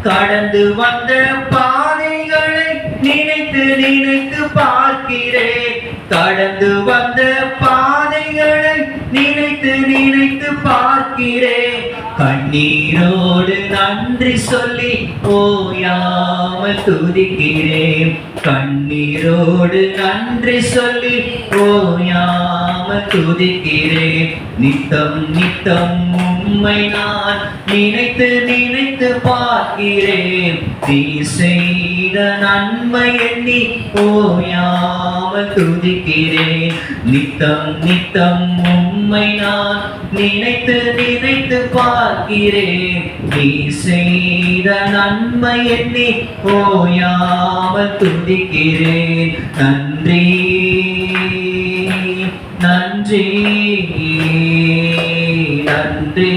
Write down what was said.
கடந்து வந்த பாதைகளை நினைத்து நினைத்து பார்க்கிறேன். கடந்து வந்த பாதைகளை நினைத்து நினைத்து பார்க்கிறேன். கண்ணீரோடு நன்றி சொல்லி ஓயாமல் துதிக்கிறேன். கண்ணீரோடு நன்றி சொல்லி ஓயாமல் துதிக்கிறேன். நித்தம் நித்தம் உம்மை நான் நினைத்து நினைத்து பார்க்கிறேன். நீ செய்த நன்மை எண்ணி ஓயாமல் துதிக்கிறேன். நித்தம் நித்தம் உம்மை நான் நினைத்து நினைத்து பார்க்கிறேன். நீ செய்த நன்மை எண்ணி ஓயாமல் துதிக்கிறேன். நன்றி நன்றி நன்றி